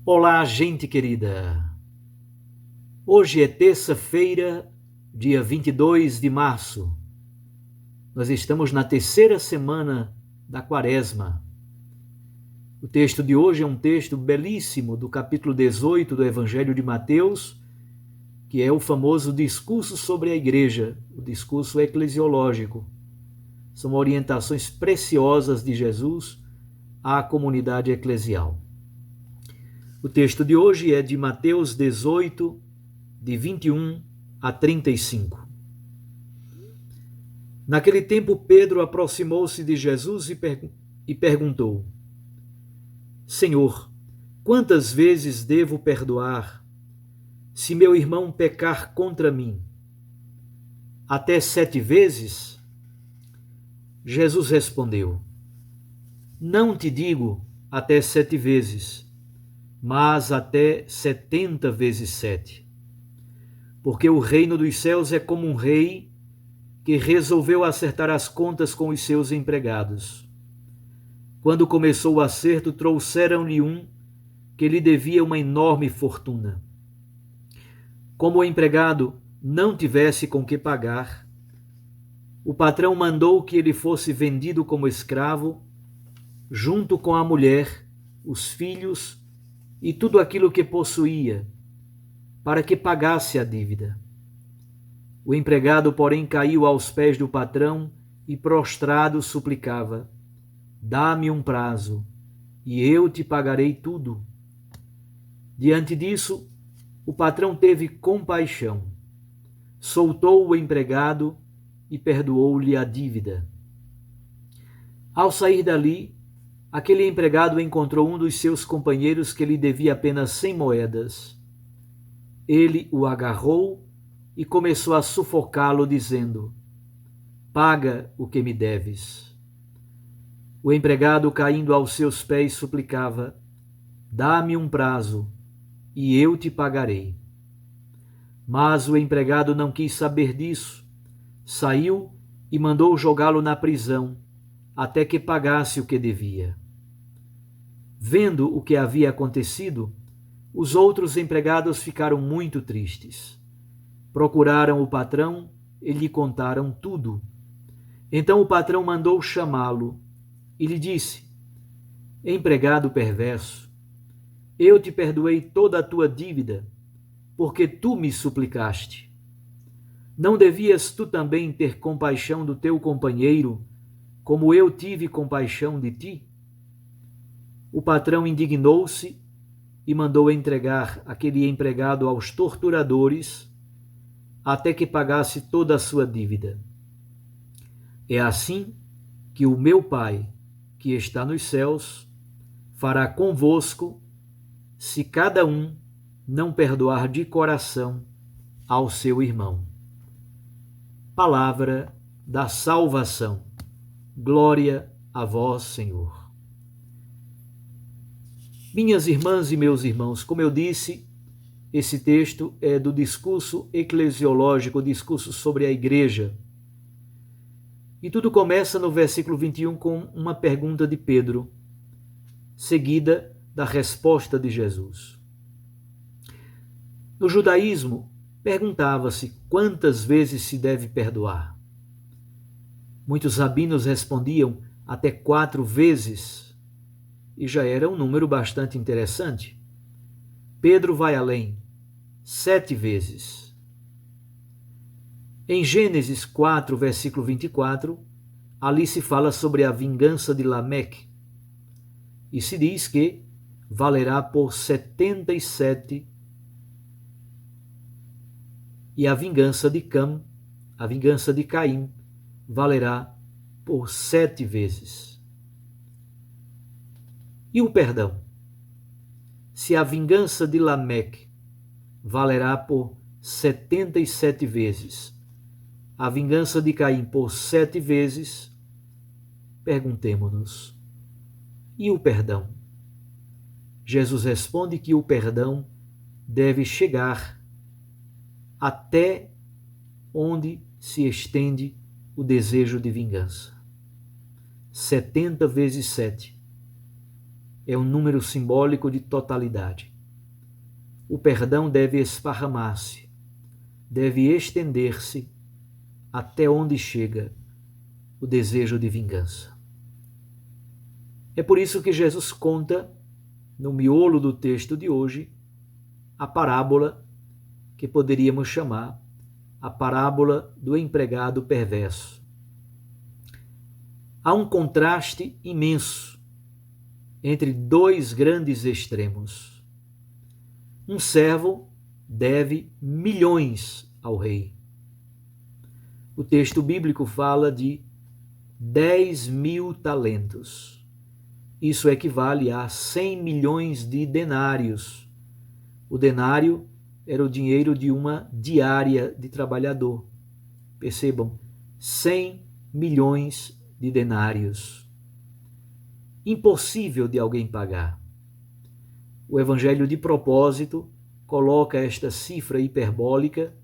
Olá, gente querida! Hoje é terça-feira, dia 22 de março. Nós estamos na terceira semana da Quaresma. O texto de hoje é um texto belíssimo do capítulo 18 do Evangelho de Mateus, que é o famoso discurso sobre a igreja, o discurso eclesiológico. São orientações preciosas de Jesus à comunidade eclesial. O texto de hoje é de Mateus 18, de 21 a 35. Naquele tempo, Pedro aproximou-se de Jesus e perguntou: Senhor, quantas vezes devo perdoar se meu irmão pecar contra mim? Até 7 vezes? Jesus respondeu: Não te digo até 7 vezes, mas até 70 vezes 7. Porque o reino dos céus é como um rei que resolveu acertar as contas com os seus empregados. Quando começou o acerto, trouxeram-lhe um que lhe devia uma enorme fortuna. Como o empregado não tivesse com que pagar, o patrão mandou que ele fosse vendido como escravo, junto com a mulher, os filhos e tudo aquilo que possuía, para que pagasse a dívida. O empregado, porém, caiu aos pés do patrão e, prostrado, suplicava: Dá-me um prazo, e eu te pagarei tudo. Diante disso, o patrão teve compaixão, soltou o empregado e perdoou-lhe a dívida. Ao sair dali, aquele empregado encontrou um dos seus companheiros que lhe devia apenas 100 moedas. Ele o agarrou e começou a sufocá-lo, dizendo: Paga o que me deves. O empregado, caindo aos seus pés, suplicava: Dá-me um prazo, e eu te pagarei. Mas o empregado não quis saber disso, saiu e mandou jogá-lo na prisão, até que pagasse o que devia. Vendo o que havia acontecido, os outros empregados ficaram muito tristes. Procuraram o patrão e lhe contaram tudo. Então o patrão mandou chamá-lo e lhe disse: Empregado perverso, eu te perdoei toda a tua dívida, porque tu me suplicaste. Não devias tu também ter compaixão do teu companheiro, como eu tive compaixão de ti? O patrão indignou-se e mandou entregar aquele empregado aos torturadores, até que pagasse toda a sua dívida. É assim que o meu Pai, que está nos céus, fará convosco, se cada um não perdoar de coração ao seu irmão. Palavra da salvação. Glória a vós, Senhor. Minhas irmãs e meus irmãos, como eu disse, esse texto é do discurso eclesiológico, o discurso sobre a igreja. E tudo começa no versículo 21 com uma pergunta de Pedro, seguida da resposta de Jesus. No judaísmo, perguntava-se quantas vezes se deve perdoar. Muitos rabinos respondiam até 4 vezes, e já era um número bastante interessante. Pedro vai além, 7 vezes. Em Gênesis 4, versículo 24, ali se fala sobre a vingança de Lameque, e se diz que valerá por 77, e a vingança de Caim, valerá por 7 vezes. E o perdão? Se a vingança de Lameque valerá por 77 vezes, a vingança de Caim por 7 vezes, perguntemo-nos: e o perdão? Jesus responde que o perdão deve chegar até onde se estende o desejo de vingança. 70 vezes 7 é um número simbólico de totalidade. o perdão deve esparramar-se, deve estender-se até onde chega o desejo de vingança. É por isso que Jesus conta, no miolo do texto de hoje, a parábola que poderíamos chamar a parábola do empregado perverso. Há um contraste imenso entre dois grandes extremos. Um servo deve milhões ao rei. O texto bíblico fala de 10.000 talentos. Isso equivale a 100 milhões de denários. O denário era o dinheiro de uma diária de trabalhador. Percebam, 100 milhões de denários. Impossível de alguém pagar. O Evangelho, de propósito, coloca esta cifra hiperbólica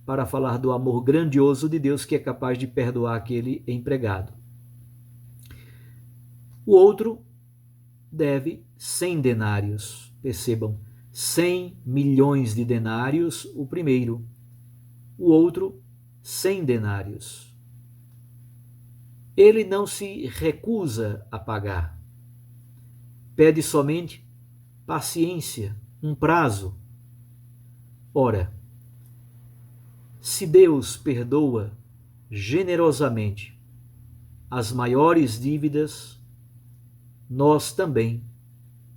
para falar do amor grandioso de Deus que é capaz de perdoar aquele empregado. O outro deve 100 denários. Percebam, 100 milhões de denários o primeiro, o outro 100 denários. Ele não se recusa a pagar, pede somente paciência, um prazo. Ora, se Deus perdoa generosamente as maiores dívidas, nós também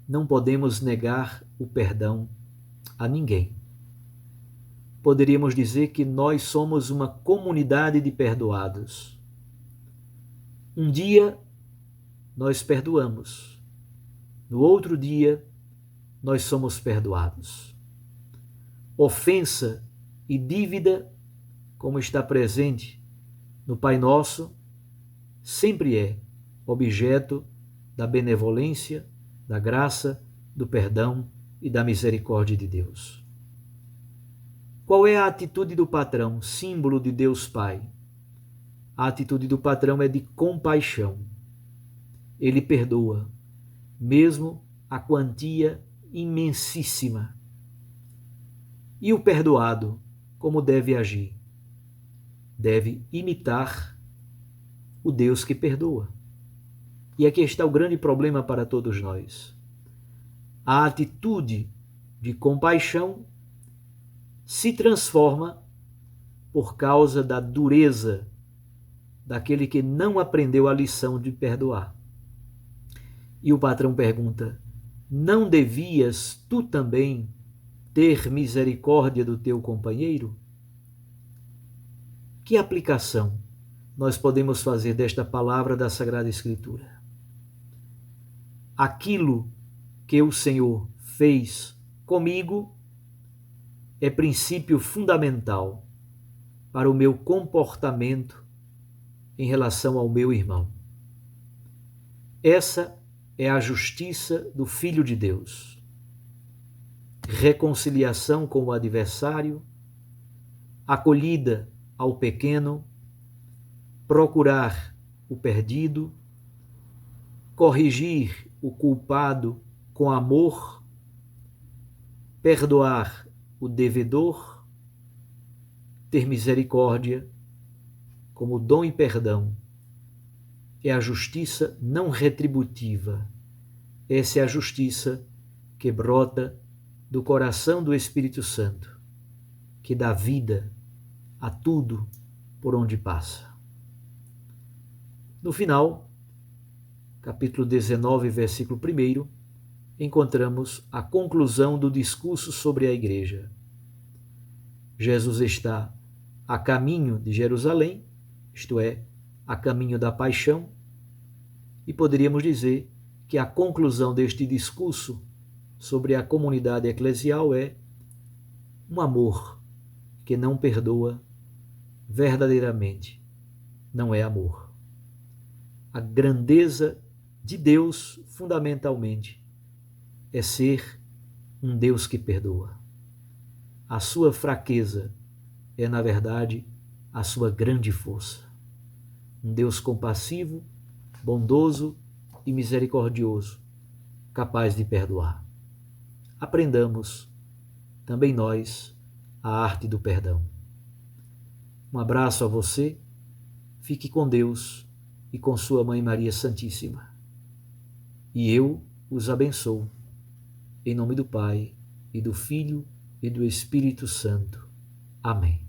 não podemos negar o perdão a ninguém. Poderíamos dizer que nós somos uma comunidade de perdoados. Um dia nós perdoamos, no outro dia nós somos perdoados. Ofensa e dívida, como está presente no Pai Nosso, sempre é objeto da benevolência, da graça, do perdão e da misericórdia de Deus. Qual é a atitude do patrão, símbolo de Deus Pai? A atitude do patrão é de compaixão. Ele perdoa, mesmo a quantia imensíssima. E o perdoado, como deve agir? Deve imitar o Deus que perdoa. E aqui está o grande problema para todos nós. A atitude de compaixão se transforma por causa da dureza daquele que não aprendeu a lição de perdoar. E o patrão pergunta: não devias tu também ter misericórdia do teu companheiro? Que aplicação nós podemos fazer desta palavra da Sagrada Escritura? Aquilo que o Senhor fez comigo é princípio fundamental para o meu comportamento em relação ao meu irmão. Essa é a justiça do Filho de Deus. Reconciliação com o adversário, acolhida ao pequeno, procurar o perdido, corrigir o culpado com amor, perdoar o devedor, ter misericórdia como dom e perdão. É a justiça não retributiva. Essa é a justiça que brota do coração do Espírito Santo, que dá vida a tudo por onde passa. No final, capítulo 19, versículo 1, encontramos a conclusão do discurso sobre a igreja. Jesus está a caminho de Jerusalém, isto é, a caminho da paixão, e poderíamos dizer que a conclusão deste discurso sobre a comunidade eclesial é um amor que não perdoa verdadeiramente, não é amor. A grandeza de Deus, fundamentalmente, é ser um Deus que perdoa. A sua fraqueza é, na verdade, a sua grande força. Um Deus compassivo, bondoso e misericordioso, capaz de perdoar. Aprendamos também nós, a arte do perdão. Um abraço a você, fique com Deus e com sua Mãe Maria Santíssima. E eu os abençoo, em nome do Pai, e do Filho, e do Espírito Santo. Amém.